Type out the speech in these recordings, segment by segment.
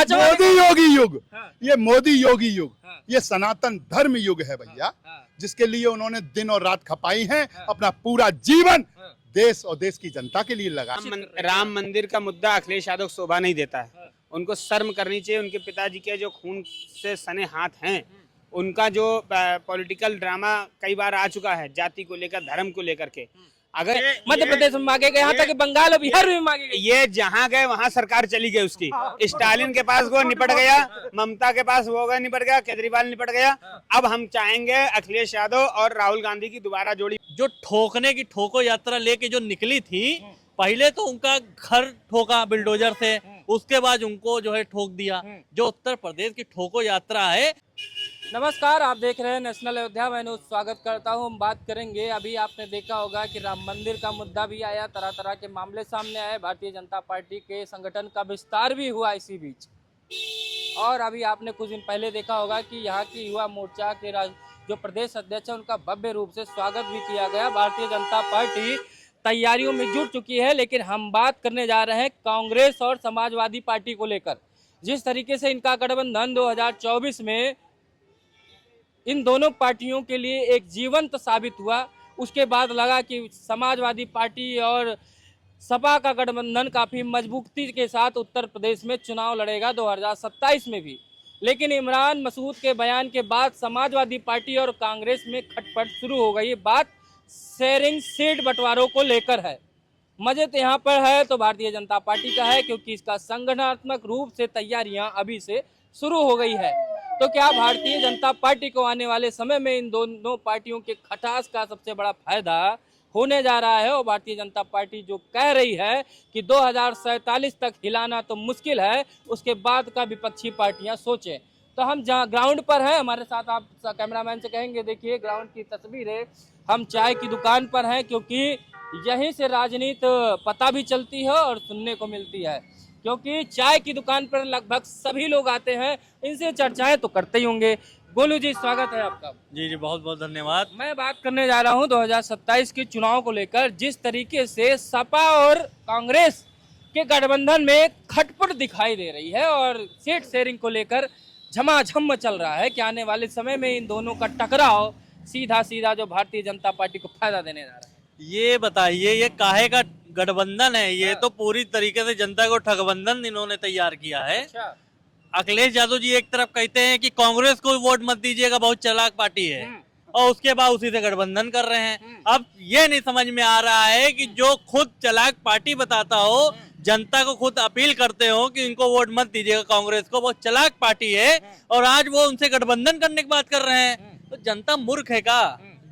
पांचवा मोदी योगी युग, हाँ। ये मोदी योगी युग, हाँ। ये सनातन धर्म युग है भैया, हाँ। जिसके लिए उन्होंने दिन और रात खपाई है, हाँ। अपना पूरा जीवन हाँ। देश और देश की जनता के लिए लगा। राम मंदिर का मुद्दा अखिलेश यादव को शोभा नहीं देता है। हाँ। उनको शर्म करनी चाहिए। उनके पिताजी के जो खून से सने हाथ हैं, उनका जो पॉलिटिकल ड्रामा कई बार आ चुका है, जाति को लेकर, धर्म को लेकर के। अगर मध्य प्रदेश में मांगे गए, यहाँ तक कि बंगाल और बिहार में मांगे गए। ये जहां गए वहां सरकार चली गई उसकी। स्टालिन के पास वो निपट गया, ममता के पास वो निपट गया, केजरीवाल निपट गया। अब हम चाहेंगे अखिलेश यादव और राहुल गांधी की दोबारा जोड़ी। जो ठोकने की ठोको यात्रा लेके जो निकली थी, पहले तो उनका घर ठोका बिल्डोजर से, उसके बाद उनको जो है ठोक दिया। जो उत्तर प्रदेश की ठोको यात्रा है। नमस्कार, आप देख रहे हैं नेशनल अयोध्या। मैं स्वागत करता हूं। हम बात करेंगे, अभी आपने देखा होगा कि राम मंदिर का मुद्दा भी आया, तरह तरह के मामले सामने आए, भारतीय जनता पार्टी के संगठन का विस्तार भी हुआ इसी बीच। और अभी आपने कुछ दिन पहले देखा होगा कि यहाँ की युवा मोर्चा के जो प्रदेश अध्यक्ष है, उनका भव्य रूप से स्वागत भी किया गया। भारतीय जनता पार्टी तैयारियों में जुट चुकी है, लेकिन हम बात करने जा रहे हैं कांग्रेस और समाजवादी पार्टी को लेकर। जिस तरीके से इनका गठबंधन 2024 में इन दोनों पार्टियों के लिए एक जीवंत साबित हुआ, उसके बाद लगा कि समाजवादी पार्टी और सपा का गठबंधन काफ़ी मजबूती के साथ उत्तर प्रदेश में चुनाव लड़ेगा 2027 में भी। लेकिन इमरान मसूद के बयान के बाद समाजवादी पार्टी और कांग्रेस में खटपट शुरू हो गई। बात शेयरिंग सीट बंटवारों को लेकर है। मजे तो यहाँ पर है तो भारतीय जनता पार्टी का है, क्योंकि इसका संगठनात्मक रूप से तैयारियां अभी से शुरू हो गई है। तो क्या भारतीय जनता पार्टी को आने वाले समय में इन दोनों पार्टियों के खटास का सबसे बड़ा फायदा होने जा रहा है? और भारतीय जनता पार्टी जो कह रही है कि 2047 तक हिलाना तो मुश्किल है, उसके बाद का विपक्षी पार्टियां सोचें। तो हम जहां ग्राउंड पर हैं, हमारे साथ आप कैमरामैन से कहेंगे, देखिए ग्राउंड की तस्वीरें। हम चाय की दुकान पर हैं, क्योंकि यहीं से राजनीति पता भी चलती है और सुनने को मिलती है। क्योंकि चाय की दुकान पर लगभग सभी लोग आते हैं, इनसे चर्चाएं तो करते ही होंगे। गोलू जी, स्वागत है आपका। जी जी, बहुत बहुत धन्यवाद। मैं बात करने जा रहा हूं 2027 के चुनाव को लेकर। जिस तरीके से सपा और कांग्रेस के गठबंधन में खटपट दिखाई दे रही है और सीट शेयरिंग को लेकर झमाझम चल रहा है कि आने वाले समय में इन दोनों का टकराव सीधा सीधा जो भारतीय जनता पार्टी को फायदा देने जा रहा है। ये बताइए, ये काहे का गठबंधन है? ये तो पूरी तरीके से जनता को ठगबंधन इन्होंने तैयार किया है। अच्छा। अखिलेश यादव जी एक तरफ कहते हैं कि कांग्रेस को वोट मत दीजिएगा, बहुत चालाक पार्टी है, और उसके बाद उसी से गठबंधन कर रहे हैं। अब ये नहीं समझ में आ रहा है कि जो खुद चालाक पार्टी बताता हो, जनता को खुद अपील करते हो कि इनको वोट मत दीजिएगा कांग्रेस को, बहुत चालाक पार्टी है, और आज वो उनसे गठबंधन करने की बात कर रहे हैं। तो जनता मूर्ख है का?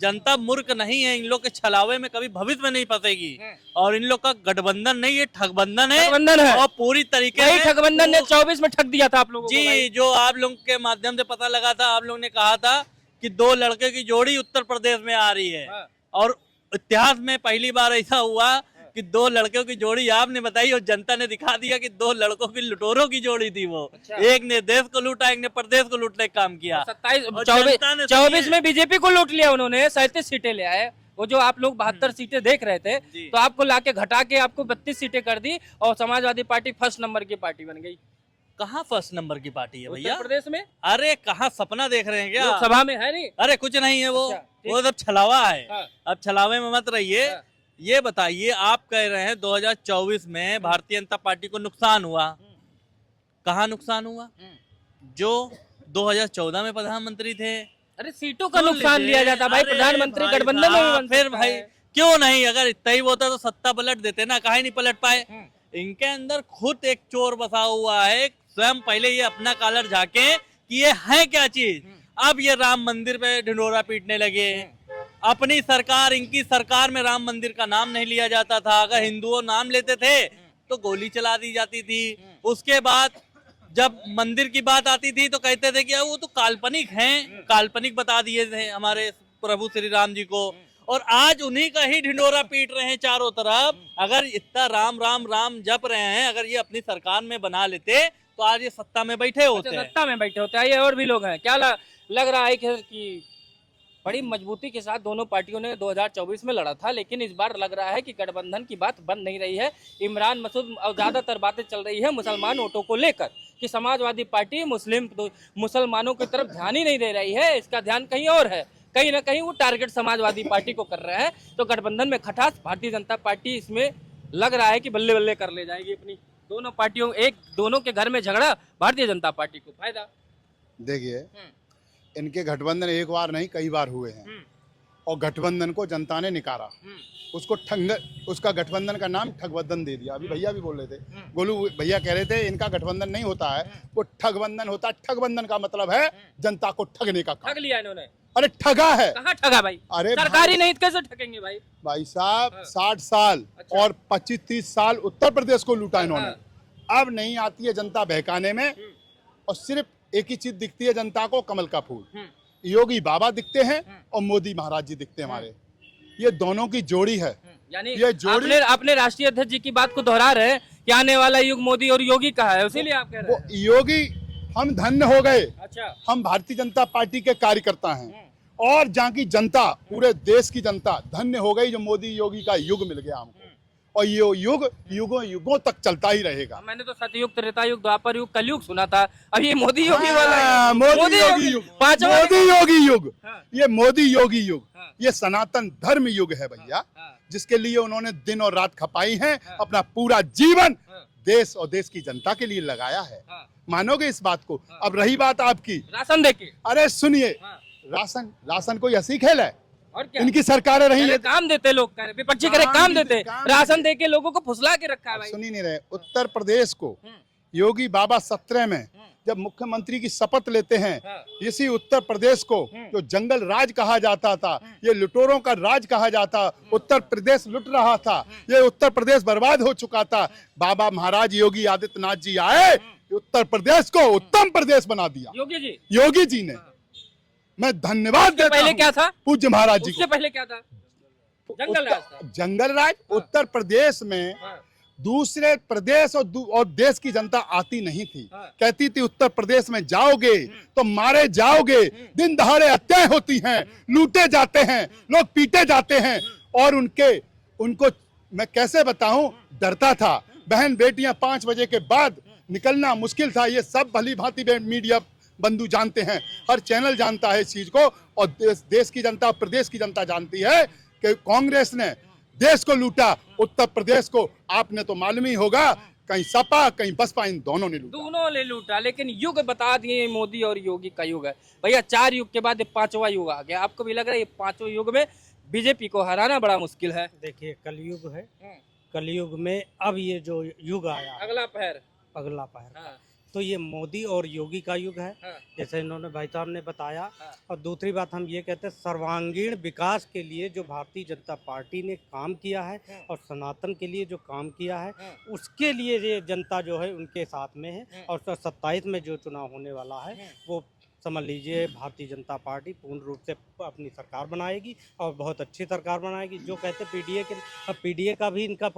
जनता मूर्ख नहीं है। इन लोग के छलावे में कभी भविष्य में नहीं फंसेगी। और इन लोग का गठबंधन नहीं, ये ठगबंधन है। और पूरी तरीके से ठगबंधन ने 24 में ठग दिया था आप लोगों को। जी, जो आप लोगों के माध्यम से पता लगा था, आप लोगों ने कहा था कि 2 लड़के की जोड़ी उत्तर प्रदेश में आ रही है। और इतिहास में पहली बार ऐसा हुआ कि 2 लड़कों की जोड़ी आपने बताई और जनता ने दिखा दिया कि 2 लड़कों की लुटेरों की जोड़ी थी वो। अच्छा। एक ने देश को लूटा, एक ने प्रदेश को लूटने का काम किया। 24 में बीजेपी को लूट लिया उन्होंने, 37 सीटें ले आए। वो जो आप लोग 72 सीटें देख रहे थे, तो आपको लाके घटा के आपको 32 सीटें कर दी और समाजवादी पार्टी फर्स्ट नंबर की पार्टी बन गई। कहाँ फर्स्ट नंबर की पार्टी है भैया? उत्तर प्रदेश में। अरे कहाँ सपना देख रहे हैं क्या? लोकसभा में है नहीं। अरे कुछ नहीं है वो। अच्छा, वो सब छलावा है। हाँ। अब छलावे में मत रहिए। ये बताइए, आप कह रहे हैं 2024 में भारतीय जनता पार्टी को नुकसान हुआ। कहाँ नुकसान हुआ? जो 2014 में प्रधानमंत्री थे। अरे सीटों का नुकसान लिया जाता भाई, प्रधानमंत्री गठबंधन में भी बन फिर सकता भाई है। क्यों नहीं? अगर इतना ही होता तो सत्ता पलट देते ना, काहे नहीं पलट पाए? इनके अंदर खुद एक चोर बसा हुआ है। स्वयं पहले ये अपना कॉलर झाके कि ये है क्या चीज। अब ये राम मंदिर पे ढिंढोरा पीटने लगे। अपनी सरकार, इनकी सरकार में राम मंदिर का नाम नहीं लिया जाता था। अगर हिंदुओं नाम लेते थे तो गोली चला दी जाती थी। उसके बाद जब मंदिर की बात आती थी तो कहते थे कि वो तो काल्पनिक हैं, काल्पनिक बता दिए थे हमारे प्रभु श्री राम जी को। और आज उन्हीं का ही ढिंढोरा पीट रहे हैं चारों तरफ। अगर इतना राम राम राम जप रहे हैं, अगर ये अपनी सरकार में बना लेते तो आज ये सत्ता में बैठे होते। सत्ता में बैठे होते हैं। ये और भी लोग हैं। क्या लग रहा है कि बड़ी मजबूती के साथ दोनों पार्टियों ने 2024 में लड़ा था, लेकिन इस बार लग रहा है कि गठबंधन की बात बंद नहीं रही है। इमरान मसूद और ज्यादातर बातें चल रही है मुसलमान वोटों को लेकर। कि समाजवादी पार्टी मुसलमानों की तरफ ध्यान ही नहीं दे रही है, इसका ध्यान कहीं और है, कहीं ना कहीं वो टारगेट समाजवादी पार्टी को कर रहे हैं। तो गठबंधन में खटास भारतीय जनता पार्टी इसमें लग रहा है कि बल्ले बल्ले कर ले जाएगी अपनी। दोनों पार्टियों दोनों के घर में झगड़ा, भारतीय जनता पार्टी को फायदा। देखिए, इनके गठबंधन एक बार नहीं कई बार हुए हैं और गठबंधन को जनता ने निकारा। उसका गठबंधन का नाम ठगबंधन दे दिया। अभी भैया भी बोल रहे थे, गोलू भैया कह रहे थे इनका गठबंधन नहीं होता है, वो ठगबंधन होता है। ठगबंधन का मतलब है जनता को ठगने का काम। ठग लिया इन्होंने। अरे ठगा है। कहाँ ठगा भाई? अरे सरकारी नहीं कैसे ठगेंगे भाई? भाई साहब 60 साल और 25-30 साल उत्तर प्रदेश को लूटा इन्होंने। अब नहीं आती है जनता बहकाने में और सिर्फ एक ही चीज दिखती है जनता को, कमल का फूल। योगी बाबा दिखते हैं और मोदी महाराज जी दिखते हैं हमारे। ये दोनों की जोड़ी है। यानी ये जोड़ी अपने राष्ट्रीय अध्यक्ष जी की बात को दोहरा रहे हैं कि आने वाला युग मोदी और योगी का है, इसीलिए आप कह रहे वो हैं। योगी, हम धन्य हो गए। अच्छा, हम भारतीय जनता पार्टी के कार्यकर्ता हैं और जहाँ की जनता, पूरे देश की जनता धन्य हो गई जो मोदी योगी का युग मिल गया हमको। और ये युग युगों युगों तक चलता ही रहेगा। मैंने तो सतयुग, त्रेता युग, द्वापर युग, कलयुग सुना था। अब ये मोदी योगी वाला हाँ, है। मोदी योगी युग, पांचवा मोदी योगी युग, ये मोदी योगी युग, हाँ। ये सनातन धर्म युग है भैया, जिसके लिए उन्होंने दिन और रात खपाई है। अपना पूरा जीवन देश और देश की जनता के लिए लगाया है। मानोगे इस बात को? अब रही बात आपकी राशन देके, अरे सुनिए, राशन कोई हंसी खेल है? और क्या? इनकी सरकारें रही है, काम देते लोग, कह रहे विपक्षी कह रहे काम देते, राशन देके लोगों को फुसला के रखा है भाई। सुन ही नहीं रहे। उत्तर प्रदेश को योगी बाबा 17 में जब मुख्यमंत्री की शपथ लेते हैं, इसी उत्तर प्रदेश को जो जंगल राज कहा जाता था, ये लुटेरों का राज कहा जाता, उत्तर प्रदेश लुट रहा था, ये उत्तर प्रदेश बर्बाद हो चुका था। बाबा महाराज योगी आदित्यनाथ जी आए, उत्तर प्रदेश को उत्तम प्रदेश बना दिया योगी जी ने। मैं धन्यवाद देता पहले क्या था? पूज्य महाराज जी उससे पहले क्या था? जंगल राज था। जंगल राज। उत्तर प्रदेश में दूसरे प्रदेश और देश की जनता आती नहीं थी। कहती थी उत्तर प्रदेश में जाओगे तो मारे जाओगे, दिन दहाड़े हत्याएं होती हैं, लूटे जाते हैं, लोग पीटे जाते हैं। और उनको मैं कैसे बताऊं, डरता था। बहन बेटियां 5 बजे के बाद निकलना मुश्किल था। ये सब भली भांति मीडिया बंधु जानते हैं, हर चैनल जानता है इस चीज को। और देश की जनता, प्रदेश की जनता जानती है कि कांग्रेस ने देश को लूटा, उत्तर प्रदेश को आपने तो मालूम ही होगा, कहीं सपा कहीं बसपा, इन दोनों ने लूटा। लेकिन युग बता दिए, मोदी और योगी का युग है भैया। 4 युग के बाद ये 5वां युग आ गया। आपको भी लग रहा है ये 5वें युग में बीजेपी को हराना बड़ा मुश्किल है? देखिए, कलयुग है, कलयुग में अब ये जो युग आया, अगला पहर, हाँ। तो ये मोदी और योगी का युग है, जैसे इन्होंने भाई साहब ने बताया। और दूसरी बात हम ये कहते हैं, सर्वांगीण विकास के लिए जो भारतीय जनता पार्टी ने काम किया है और सनातन के लिए जो काम किया है, उसके लिए ये जनता जो है उनके साथ में है। और 27 में जो चुनाव होने वाला है, वो समझ लीजिए भारतीय जनता पार्टी पूर्ण रूप से अपनी सरकार बनाएगी और बहुत अच्छी सरकार बनाएगी। जो कहते पीडीए के, अब पीडीए का भी इनका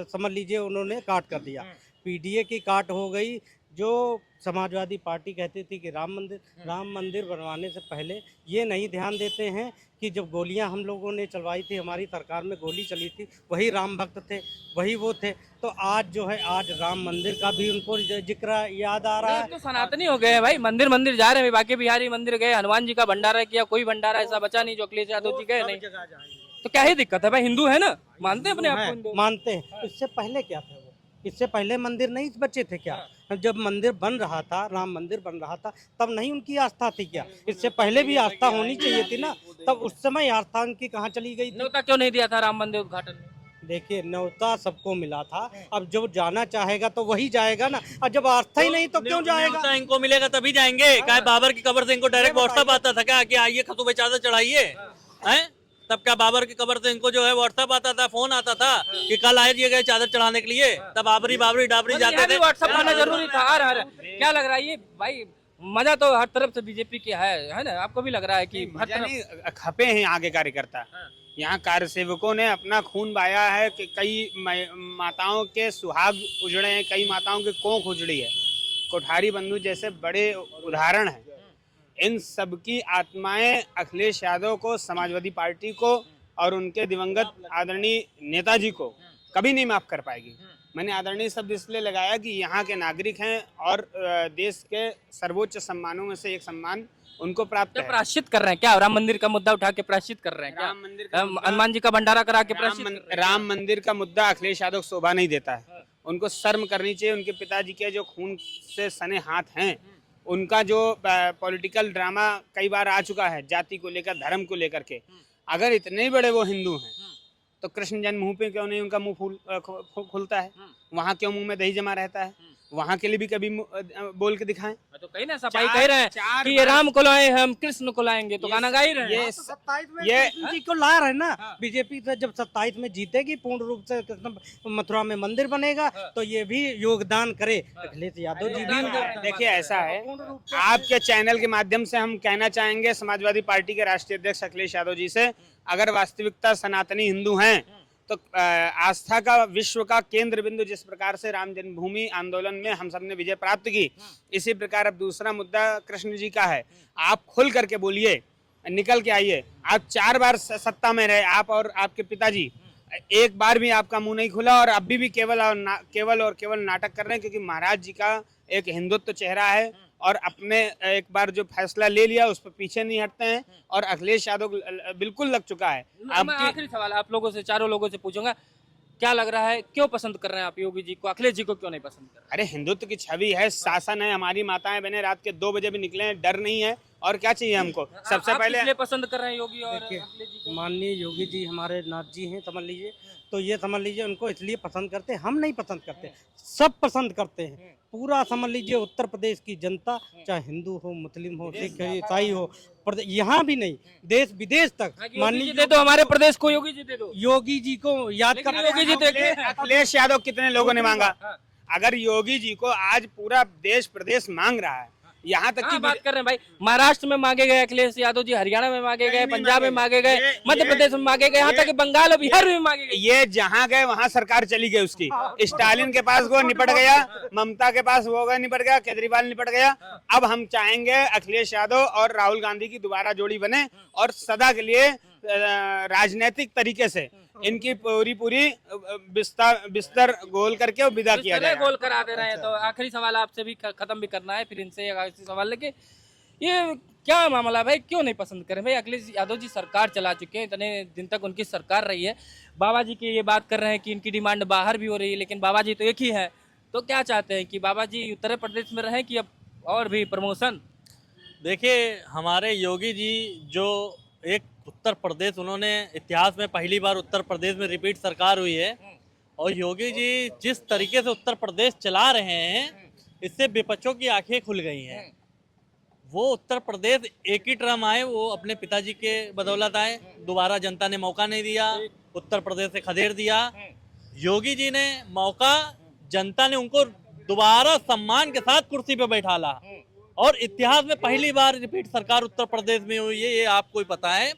समझ लीजिए उन्होंने काट कर दिया। पीडीए की काट हो गई। जो समाजवादी पार्टी कहती थी कि राम मंदिर बनवाने से पहले ये नहीं ध्यान देते हैं कि जब गोलियां हम लोगों ने चलवाई थी, हमारी सरकार में गोली चली थी, वही राम भक्त थे, वही वो थे। तो आज जो है, आज राम मंदिर का भी उनको जिक्र याद आ रहा है। तो सनातनी हो गए भाई, मंदिर जा रहे हैं। बाकी बिहारी मंदिर गए, हनुमान जी का भंडारा किया, कोई भंडारा ऐसा बचा नहीं जो अखिलेश यादव जी गए नहीं। तो क्या ही दिक्कत है भाई? हिंदू है ना, मानते हैं अपने आप को, मानते हैं। इससे पहले क्या था? इससे पहले मंदिर नहीं बचे थे क्या? जब मंदिर बन रहा था, राम मंदिर बन रहा था, तब नहीं उनकी आस्था थी क्या? इससे पहले भी आस्था होनी चाहिए थी ना। तब उस समय आस्था उनकी कहाँ चली गई थी? न्योता क्यों नहीं दिया था राम मंदिर उद्घाटन में? देखिए, न्योता सबको मिला था। अब जो जाना चाहेगा तो वही जाएगा ना। और जब आस्था ही नहीं तो क्यों जाएगा? इनको मिलेगा तभी जाएंगे। क्या बाबर की कब्र से इनको डायरेक्ट व्हाट्सएप आता था क्या कि आइए खतूबे चादर चढ़ाइए? हैं? तब क्या बाबर की कब्र से इनको जो है व्हाट्सएप आता था, फोन आता था कि कल आइए चादर चढ़ाने के लिए? तब बाबरी डाबरी जाते थे। व्हाट्सएप आना जरूरी था। क्या लग रहा है ये भाई? मजा तो हर तरफ से बीजेपी की है ना? आपको भी लग रहा है कि खपे हैं आगे कार्यकर्ता? यहाँ कार्य सेवकों ने अपना खून बहाया है कि कई माताओं के सुहाग उजड़े हैं, कई माताओं के कोख उजड़ी है। कोठारी बंधु जैसे बड़े उदाहरण हैं। इन सबकी आत्माएं अखिलेश यादव को, समाजवादी पार्टी को और उनके दिवंगत आदरणीय नेताजी को कभी नहीं माफ कर पाएगी। मैंने आदरणीय शब्द इसलिए लगाया कि यहाँ के नागरिक हैं और देश के सर्वोच्च सम्मानों में से एक सम्मान उनको प्राप्त क्या है। प्रायश्चित कर रहे हैं क्या? राम मंदिर का मुद्दा उठा के प्रायश्चित कर रहे हैं क्या? राम मंदिर का मुद्दा- हनुमान जी का भंडारा करा के प्रायश्चित कर रहे हैं? राम मंदिर का मुद्दा अखिलेश यादव शोभा नहीं देता है। उनको शर्म करनी चाहिए। उनके पिताजी के जो खून से सने हाथ हैं, उनका जो पॉलिटिकल ड्रामा कई बार आ चुका है जाति को लेकर, धर्म को लेकर के, अगर इतने बड़े वो हिंदू हैं तो कृष्ण जन्मभूमि पे क्यों नहीं उनका मुंह खुलता है? वहाँ क्यों मुंह में दही जमा रहता है? वहाँ के लिए भी कभी बोल के दिखाएं। तो कहीं ना सफाई कह रहे हैं कि ये राम को लाए हम कृष्ण को लाएंगे, तो गाना गा ही रहे हैं। 27 में ये कृष्ण जी को ला रहे हैं ना। बीजेपी से जब 27 में जीतेगी, पूर्ण रूप से कृष्ण मथुरा में मंदिर बनेगा, तो ये भी योगदान करे। अखिलेश यादव जी भी देखिए ऐसा है, आपके चैनल के माध्यम से हम कहना चाहेंगे समाजवादी पार्टी के राष्ट्रीय अध्यक्ष अखिलेश यादव जी से, अगर वास्तविकता सनातनी हिंदू हैं तो आस्था का, विश्व का केंद्र बिंदु जिस प्रकार से राम जन्मभूमि आंदोलन में हम सब ने विजय प्राप्त की, इसी प्रकार अब दूसरा मुद्दा कृष्ण जी का है। आप खुल करके बोलिए, निकल के आइए। आप 4 बार सत्ता में रहे, आप और आपके पिताजी, एक बार भी आपका मुंह नहीं खुला और अभी भी केवल और केवल नाटक कर रहे हैं, क्योंकि महाराज जी का एक हिंदुत्व चेहरा है और अपने एक बार जो फैसला ले लिया उस पर पीछे नहीं हटते हैं, और अखिलेश यादव बिल्कुल लग चुका है। मैं आखिरी सवाल आप लोगों से, चारों लोगों से पूछूंगा, क्या लग रहा है क्यों पसंद कर रहे हैं आप योगी जी को, अखिलेश जी को क्यों नहीं पसंद कर रहे? अरे हिंदुत्व की छवि है, शासन है, हमारी माताएं बहनें रात के 2 बजे भी निकले हैं, डर नहीं है, और क्या चाहिए हमको? सबसे आप पहले इसलिए पसंद कर रहे हैं योगी और अखिलेश जी को? माननीय योगी जी हमारे नाथ जी हैं, समझ लीजिए। तो ये समझ लीजिए उनको इसलिए पसंद करते हैं, हम नहीं पसंद करते, सब पसंद करते हैं। पूरा समझ लीजिए उत्तर प्रदेश की जनता, चाहे हिंदू हो, मुस्लिम हो, सिख हो, ईसाई हो, यहाँ भी नहीं, देश विदेश तक। योगी जी दे दो हमारे प्रदेश को, योगी जी दे दो। योगी जी को याद कर, योगी जी देखे अखिलेश यादव कितने लोगों ने मांगा? अगर योगी जी को आज पूरा देश प्रदेश मांग रहा है, यहाँ तक की बात कर रहे हैं भाई, महाराष्ट्र में मांगे गए अखिलेश यादव जी, हरियाणा में मांगे गए, पंजाब में मांगे गए, मध्य प्रदेश में मांगे गए, यहाँ तक कि बंगाल और बिहार में मांगे गए। ये जहाँ गए वहाँ सरकार चली गई उसकी। स्टालिन के पास वो निपट गया, ममता के पास वो निपट गया, केजरीवाल निपट गया। अब हम चाहेंगे अखिलेश यादव और राहुल गांधी की दोबारा जोड़ी बने और सदा के लिए राजनीतिक तरीके से इनकी पूरी बिस्तर गोल करके और विदा किया जाए। गोल करा दे रहे हैं। तो आखिरी सवाल आपसे भी खत्म भी करना है, फिर इनसे आखिरी सवाल लेके, ये क्या मामला भाई, क्यों नहीं पसंद करें भाई? अखिलेश यादव जी सरकार चला चुके हैं, इतने दिन तक उनकी सरकार रही है। बाबा जी की ये बात कर रहे हैं कि इनकी डिमांड बाहर भी हो रही है, लेकिन बाबा जी तो एक ही है। तो क्या चाहते हैं कि बाबा जी उत्तर प्रदेश में रहें कि अब और भी प्रमोशन? देखिए हमारे योगी जी जो एक उत्तर प्रदेश, उन्होंने इतिहास में पहली बार उत्तर प्रदेश में रिपीट सरकार हुई है, और योगी जी जिस तरीके से उत्तर प्रदेश चला रहे हैं, इससे विपक्षों की आंखें खुल गई हैं। वो उत्तर प्रदेश एक ही टर्म आए, वो अपने पिताजी के बदौलत आए, दोबारा जनता ने मौका नहीं दिया, उत्तर प्रदेश से खदेड़ दिया। योगी जी ने मौका, जनता ने उनको दोबारा सम्मान के साथ कुर्सी पे बैठाला, और इतिहास में पहली बार रिपीट सरकार उत्तर प्रदेश में हुई है, ये आपको ही पता है।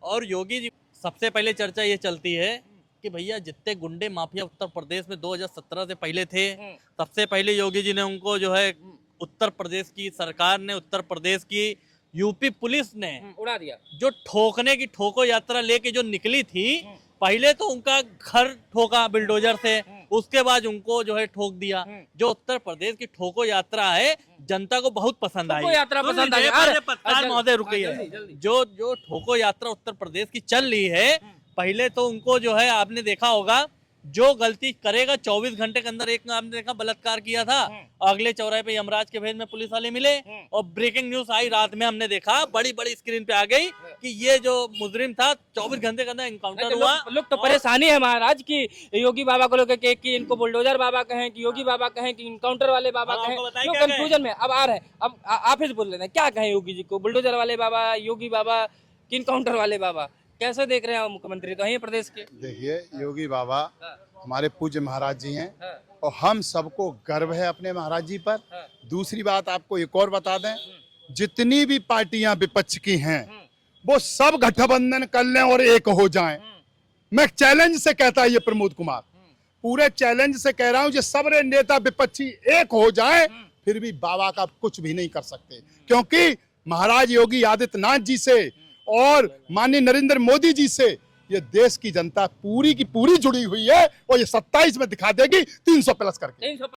और योगी जी, सबसे पहले चर्चा ये चलती है कि भैया जितने गुंडे माफिया उत्तर प्रदेश में 2017 से पहले थे, सबसे पहले योगी जी ने उनको जो है उत्तर प्रदेश की सरकार ने, उत्तर प्रदेश की यूपी पुलिस ने उड़ा दिया। जो ठोकने की ठोको यात्रा लेके जो निकली थी, पहले तो उनका घर ठोका बिल्डोजर से, उसके बाद उनको जो है ठोक दिया। जो उत्तर प्रदेश की ठोको यात्रा है, जनता को बहुत पसंद आई। यात्रा पसंद आई। पत्रकार महोदय रुकिए, जो ठोको यात्रा उत्तर प्रदेश की चल रही है, पहले तो उनको जो है आपने देखा होगा, जो गलती करेगा 24 घंटे के अंदर, एक आपने देखा बलात्कार किया था, अगले चौराहे पे यमराज के भेद में पुलिस वाले मिले, और ब्रेकिंग न्यूज आई रात में, हमने देखा बड़ी बड़ी स्क्रीन पे आ गई कि ये जो मुजरिम था 24 घंटे के अंदर एनकाउंटर हुआ। लोग तो परेशानी है महाराज की योगी बाबा को लेकर के, कि इनको बुलडोजर बाबा कहें कि योगी बाबा कहें कि इनकाउंटर वाले बाबा कहें, लोग कंफ्यूजन में अब आ रहे हैं। अब आप ही बोल लेना, क्या कहें योगी जी को, बुलडोजर वाले बाबा, योगी बाबा कि इनकाउंटर वाले बाबा? कैसे देख रहे हैं मुख्यमंत्री तो हैं प्रदेश के? देखिए, योगी बाबा हमारे पूज्य महाराज जी हैं, और हम सबको गर्व है अपने महाराज जी पर। दूसरी बात आपको एक और बता दें, जितनी भी पार्टियां विपक्ष की हैं, वो सब गठबंधन कर लें और एक हो जाएं। मैं चैलेंज से कहता है ये प्रमोद कुमार, पूरे चैलेंज से कह रहा हूं, जो सब नेता विपक्षी एक हो जाएं, फिर भी बाबा का कुछ भी नहीं कर सकते, क्योंकि महाराज योगी आदित्यनाथ जी से और माननीय नरेंद्र मोदी जी से ये देश की जनता पूरी की पूरी जुड़ी हुई है और ये 27 में दिखा देगी 300 प्लस करके। 300